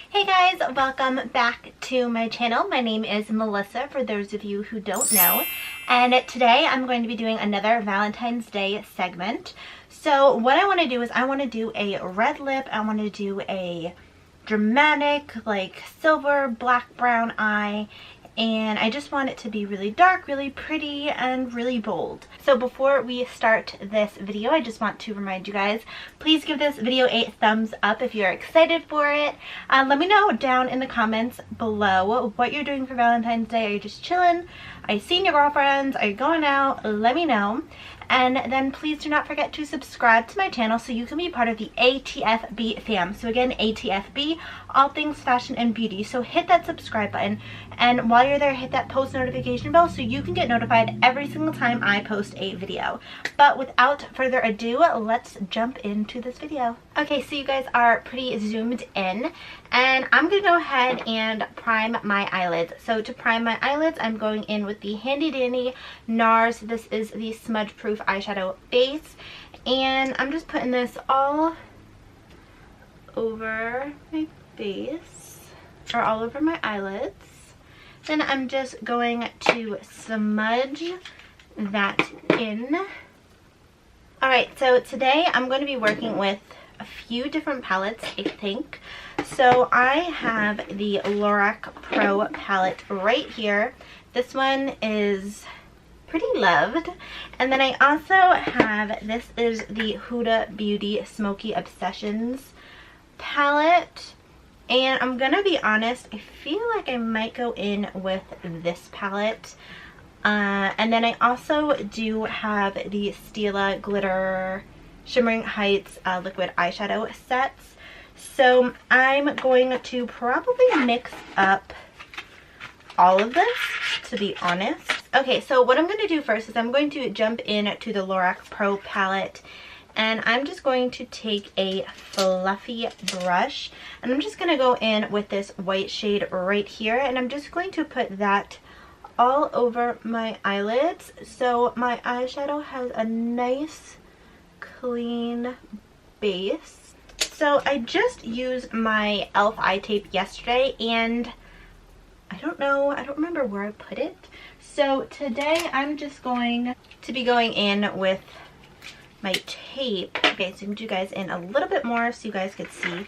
Hey guys, welcome back to my channel. My name is Melissa, for those of you who don't know. And today I'm going to be doing another Valentine's Day segment. So what I want to do is I want to do a red lip. I want to do a dramatic, like silver, black, brown eye. And I just want it to be really dark, really pretty, and really bold. So before we start this video, I just want to remind you guys, please give this video a thumbs up if you're excited for it. Let me know down in the comments below what you're doing for Valentine's Day. Are you just chilling? Are you seeing your girlfriends? Are you going out? Let me know. And then please do not forget to subscribe to my channel so you can be part of the ATFB fam. So again, ATFB, all things fashion and beauty. So hit that subscribe button, and while you're there, hit that post notification bell so you can get notified every single time I post a video. But without further ado, let's jump into this video. Okay, so you guys are pretty zoomed in, and I'm gonna go ahead and prime my eyelids. So to prime my eyelids, I'm going in with the handy dandy NARS. This is the smudge proof eyeshadow base, and I'm just putting this all over my face, or all over my eyelids. Then I'm just going to smudge that in. Alright, so today I'm going to be working with a few different palettes, I think. So I have the LOOKa Pro palette right here. This one is pretty loved. And then I also have, this is the Huda Beauty Smoky Obsessions palette. And I'm gonna be honest, I feel like I might go in with this palette. And then I also do have the Stila Glitter Shimmering Heights liquid eyeshadow sets. So I'm going to probably mix up all of this, to be honest. Okay, so what I'm going to do first is I'm going to jump in to the LOOKa Pro palette, and I'm just going to take a fluffy brush, and I'm just going to go in with this white shade right here, and I'm just going to put that all over my eyelids so my eyeshadow has a nice clean base. So I just used my e.l.f. eye tape yesterday, and I don't remember where I put it. So today I'm just going to be going in with my tape. Okay, zoom you guys in a little bit more so you guys could see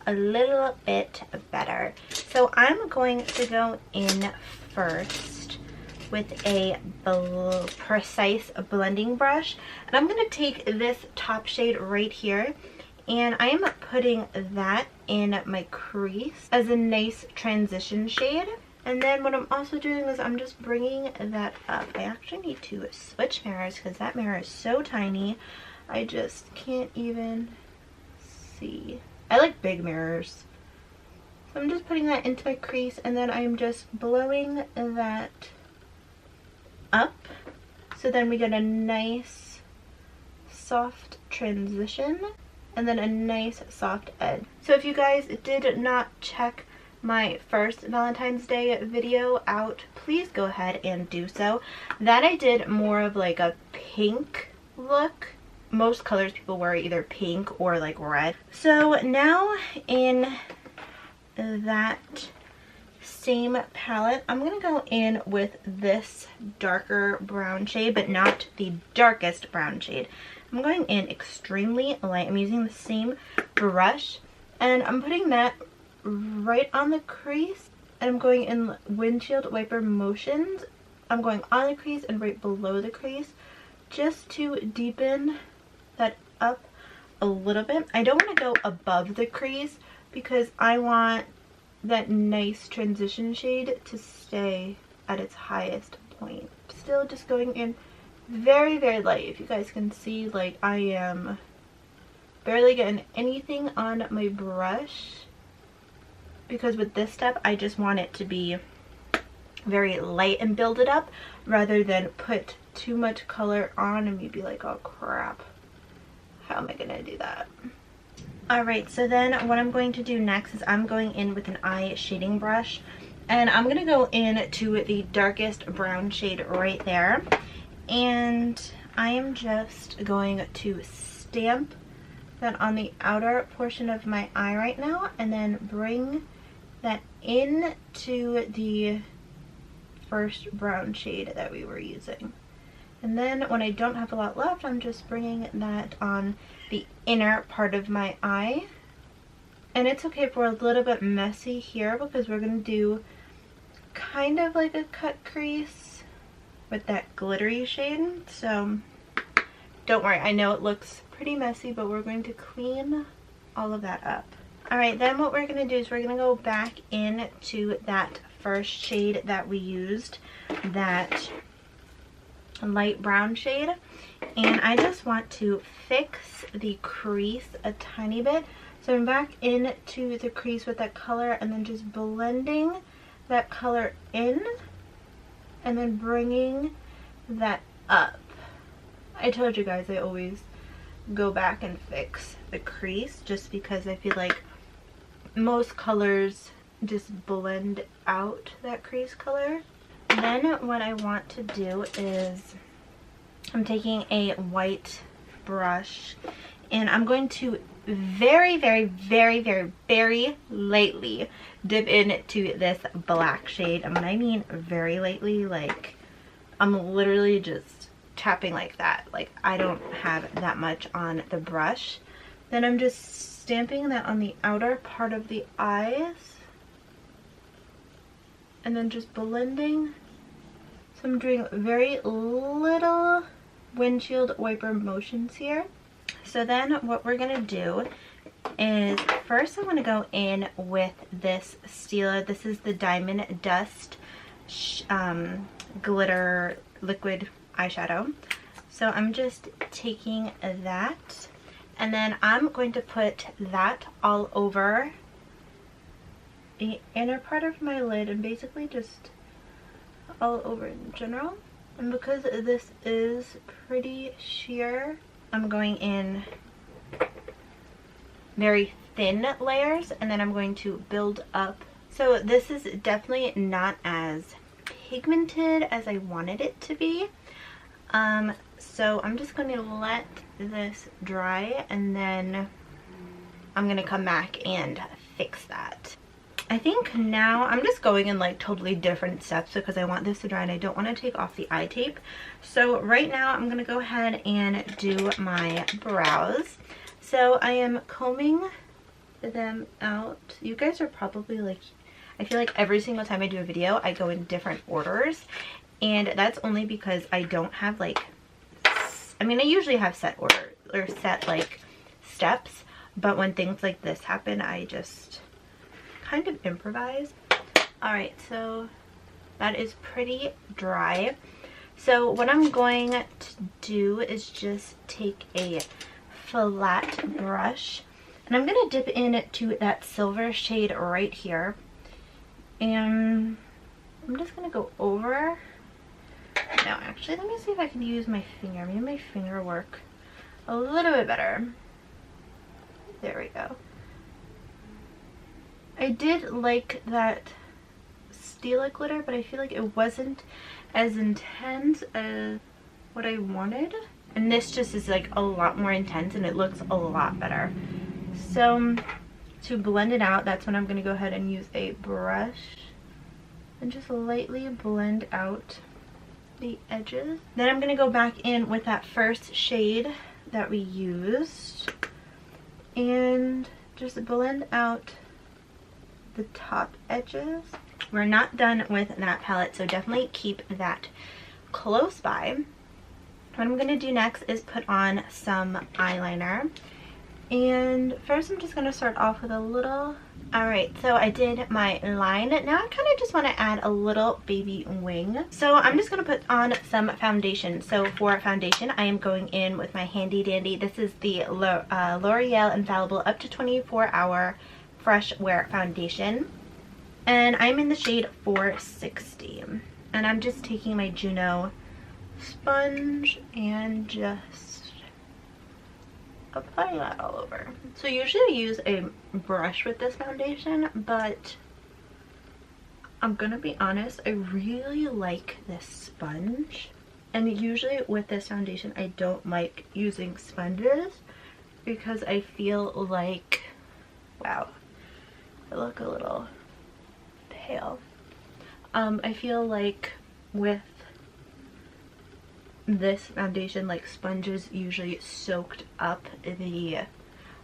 a little bit better. So I'm going to go in first with a precise blending brush, and I'm going to take this top shade right here, and I am putting that in my crease as a nice transition shade. And then what I'm also doing is I'm just bringing that up. I actually need to switch mirrors because that mirror is so tiny. I just can't even see. I like big mirrors. So I'm just putting that into my crease, and then I'm just blowing that up. So then we get a nice soft transition, and then a nice soft edge. So if you guys did not check my first Valentine's Day video out, please go ahead and do so. That I did more of like a pink look. Most colors people wear either pink or like red. So now in that same palette, I'm gonna go in with this darker brown shade, but not the darkest brown shade. I'm going in extremely light. I'm using the same brush, and I'm putting that right on the crease, and I'm going in windshield wiper motions. I'm going on the crease and right below the crease just to deepen that up a little bit. I don't want to go above the crease because I want that nice transition shade to stay at its highest point. Still just going in very, very light. If you guys can see, like, I am barely getting anything on my brush, because with this step I just want it to be very light and build it up rather than put too much color on and me be like, oh crap, how am I gonna do that? Alright, so then what I'm going to do next is I'm going in with an eye shading brush, and I'm gonna go in to the darkest brown shade right there, and I am just going to stamp that on the outer portion of my eye right now, and then bring that into the first brown shade that we were using. And then when I don't have a lot left, I'm just bringing that on the inner part of my eye. And it's okay if we're a little bit messy here because we're going to do kind of like a cut crease with that glittery shade. So don't worry, I know it looks pretty messy, but we're going to clean all of that up. Alright, then what we're going to do is we're going to go back into that first shade that we used, that light brown shade, and I just want to fix the crease a tiny bit. So I'm back into the crease with that color and then just blending that color in and then bringing that up. I told you guys I always go back and fix the crease just because I feel like most colors just blend out that crease color. Then what I want to do is I'm taking a white brush and I'm going to very lightly dip into this black shade. And when I mean very lightly, like I'm literally just tapping like that. Like I don't have that much on the brush. Then I'm just stamping that on the outer part of the eyes and then just blending. So I'm doing very little windshield wiper motions here. So then what we're going to do is first I'm going to go in with this Stila. This is the Diamond Dust glitter liquid eyeshadow. So I'm just taking that and then I'm going to put that all over the inner part of my lid and basically just all over in general. And because this is pretty sheer, I'm going in very thin layers and then I'm going to build up. So this is definitely not as pigmented as I wanted it to be. So I'm just going to let this dry and then I'm going to come back and fix that. I think now I'm just going in like totally different steps because I want this to dry and I don't want to take off the eye tape. So right now I'm going to go ahead and do my brows. So I am combing them out. You guys are probably like, I feel like every single time I do a video I go in different orders, and that's only because I don't have like, I mean I usually have set order or set like steps, but when things like this happen I just kind of improvise. Alright, so that is pretty dry. So what I'm going to do is just take a flat brush and I'm going to dip into that silver shade right here and I'm just going to go over. Now actually let me see if I can use my finger. Maybe my finger work a little bit better. There we go. I did like that Stila glitter, but I feel like it wasn't as intense as what I wanted. And this just is like a lot more intense and it looks a lot better. So to blend it out, that's when I'm going to go ahead and use a brush and just lightly blend out the edges. Then I'm going to go back in with that first shade that we used and just blend out the top edges. We're not done with that palette, so definitely keep that close by. What I'm going to do next is put on some eyeliner, and first I'm just going to start off with a little. Alright, so I did my line. Now I kind of just want to add a little baby wing. So I'm just going to put on some foundation. So for foundation, I am going in with my handy dandy. This is the L'Oreal Infallible Up to 24 Hour Fresh Wear Foundation. And I'm in the shade 460. And I'm just taking my Juno sponge and just applying that all over. So usually I use a brush with this foundation, but I'm gonna be honest, I really like this sponge. And usually with this foundation I don't like using sponges because I feel like, wow, I look a little pale. I feel like with this foundation, like sponges usually soaked up the...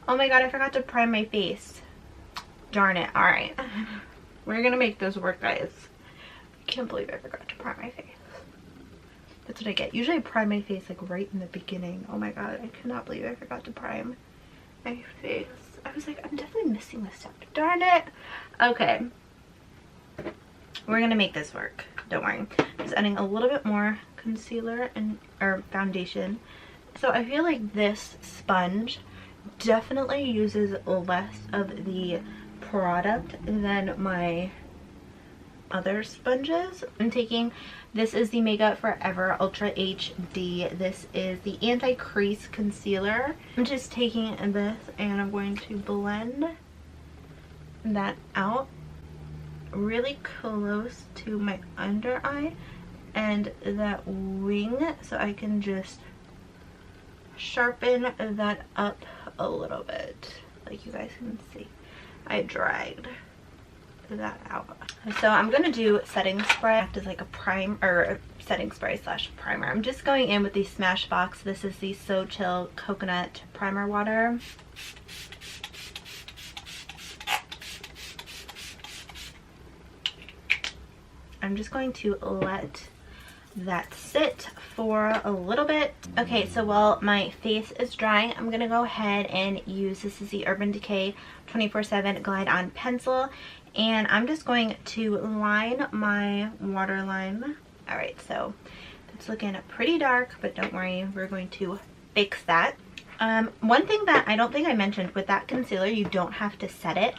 Oh my god, I forgot to prime my face. Darn it. Alright. We're gonna make this work, guys. I can't believe I forgot to prime my face. That's what I get. Usually I prime my face like right in the beginning. Oh my god, I cannot believe I forgot to prime my face. I was like, I'm definitely missing this step. Darn it. Okay. We're gonna make this work. Don't worry. Just adding a little bit more concealer or foundation. So I feel like this sponge definitely uses less of the product than my other sponges. I'm taking, this is the Makeup Forever Ultra HD. This is the anti-crease concealer. I'm just taking this and I'm going to blend that out really close to my under eye and that wing, so I can just sharpen that up a little bit. Like you guys can see, I dragged that out. So I'm gonna do setting spray. Act as like a prime or a setting spray slash primer. I'm just going in with the Smashbox. This is the So Chill Coconut Primer Water. I'm just going to let that sit for a little bit. Okay, so while my face is drying, I'm gonna go ahead and use, this is the Urban Decay 24/7 Glide On Pencil, and I'm just going to line my waterline. All right, so it's looking pretty dark, but don't worry, we're going to fix that. One thing that I don't think I mentioned, with that concealer, you don't have to set it.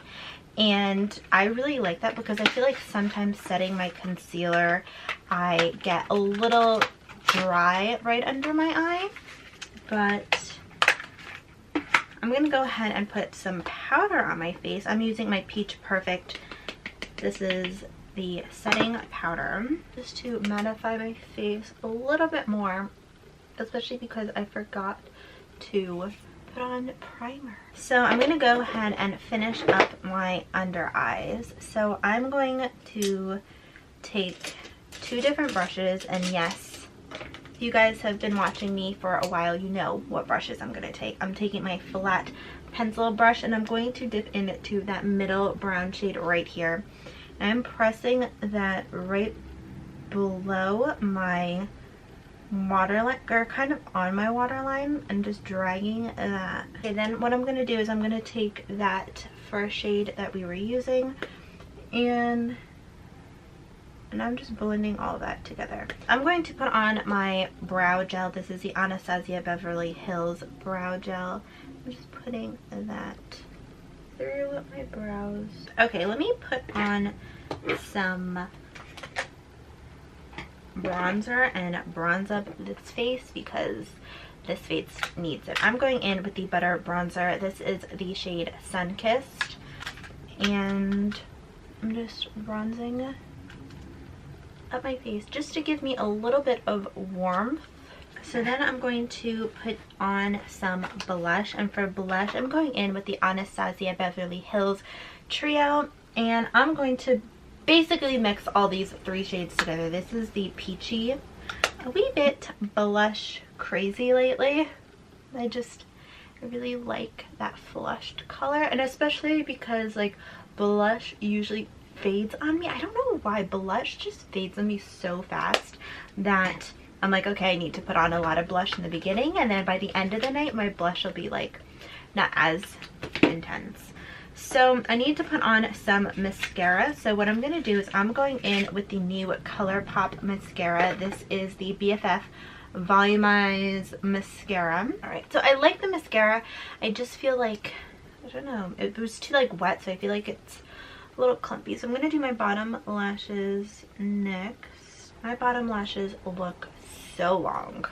And I really like that because I feel like sometimes setting my concealer, I get a little dry right under my eye. But I'm going to go ahead and put some powder on my face. I'm using my Peach Perfect. This is the setting powder. Just to mattify my face a little bit more, especially because I forgot to put on primer. So I'm going to go ahead and finish up my under eyes. So I'm going to take two different brushes, and yes, if you guys have been watching me for a while, you know what brushes I'm going to take. I'm taking my flat pencil brush and I'm going to dip into that middle brown shade right here. I'm pressing that right below my waterline, or kind of on my waterline, and just dragging that. Okay, then what I'm going to do is I'm going to take that first shade that we were using and I'm just blending all of that together. I'm going to put on my brow gel. This is the Anastasia Beverly Hills brow gel. I'm just putting that through my brows. Okay, let me put on some bronzer and bronze up this face because this face needs it. I'm going in with the Butter Bronzer. This is the shade Sunkissed, and I'm just bronzing up my face just to give me a little bit of warmth. So then I'm going to put on some blush, and for blush I'm going in with the Anastasia Beverly Hills Trio, and I'm going to basically mix all these three shades together. This is the Peachy, a wee bit blush crazy lately. I really like that flushed color, and especially because like blush usually fades on me. I don't know why, blush just fades on me so fast that I'm like, okay, I need to put on a lot of blush in the beginning, and then by the end of the night my blush will be like not as intense. So I need to put on some mascara. So what I'm going to do is I'm going in with the new ColourPop mascara. This is the BFF Volumize mascara. Alright, so I like the mascara. I just feel like, I don't know, it was too like wet, so I feel like it's a little clumpy. So I'm going to do my bottom lashes next. My bottom lashes look so long.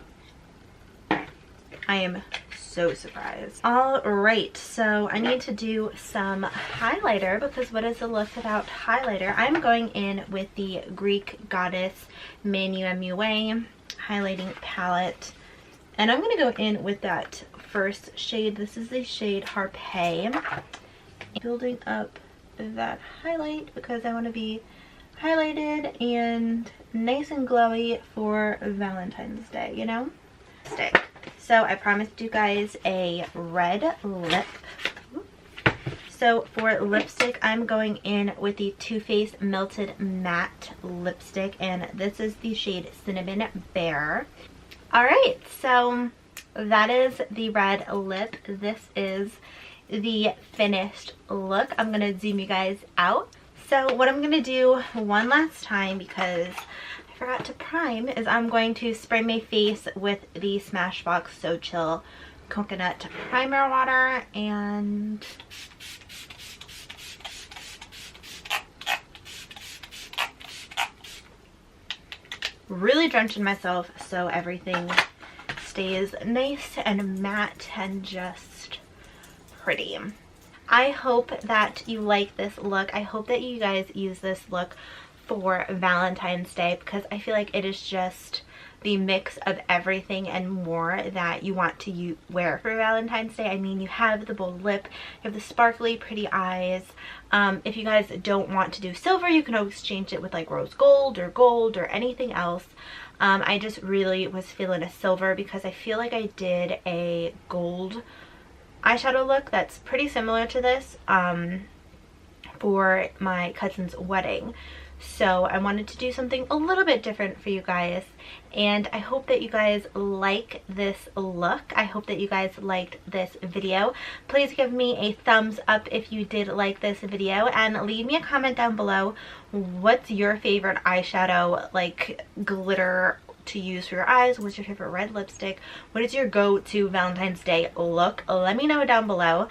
I am so surprised. All right, so I need to do some highlighter because what is a look without highlighter? I'm going in with the Greek Goddess Manu MUA highlighting palette, and I'm going to go in with that first shade. This is the shade Harpay, building up that highlight because I want to be highlighted and nice and glowy for Valentine's Day, you know? Stick. So I promised you guys a red lip. So for lipstick, I'm going in with the Too Faced Melted Matte Lipstick, and this is the shade Cinnamon Bear. Alright, so that is the red lip. This is the finished look. I'm going to zoom you guys out. So what I'm going to do one last time, because I forgot to prime, is I'm going to spray my face with the Smashbox So Chill Coconut Primer Water, and really drenching myself so everything stays nice and matte and just pretty. I hope that you like this look. I hope that you guys use this look for Valentine's Day, because I feel like it is just the mix of everything and more that you want to wear for Valentine's Day. I mean, you have the bold lip, you have the sparkly pretty eyes. If you guys don't want to do silver, you can always change it with like rose gold or anything else. I just really was feeling a silver because I feel like I did a gold eyeshadow look that's pretty similar to this for my cousin's wedding. So I wanted to do something a little bit different for you guys, and I hope that you guys like this look. I hope that you guys liked this video. Please give me a thumbs up if you did like this video, and leave me a comment down below. What's your favorite eyeshadow, like glitter, to use for your eyes? What's your favorite red lipstick? What is your go-to Valentine's Day look? Let me know down below.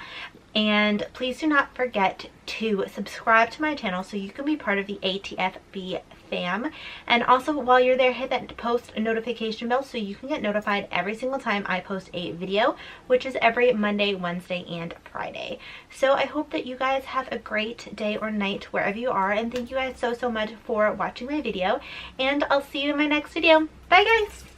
And please do not forget to subscribe to my channel so you can be part of the ATFB fam. And also, while you're there, hit that post notification bell so you can get notified every single time I post a video, which is every Monday, Wednesday, and Friday. So I hope that you guys have a great day or night wherever you are, and thank you guys so much for watching my video, and I'll see you in my next video. Bye guys!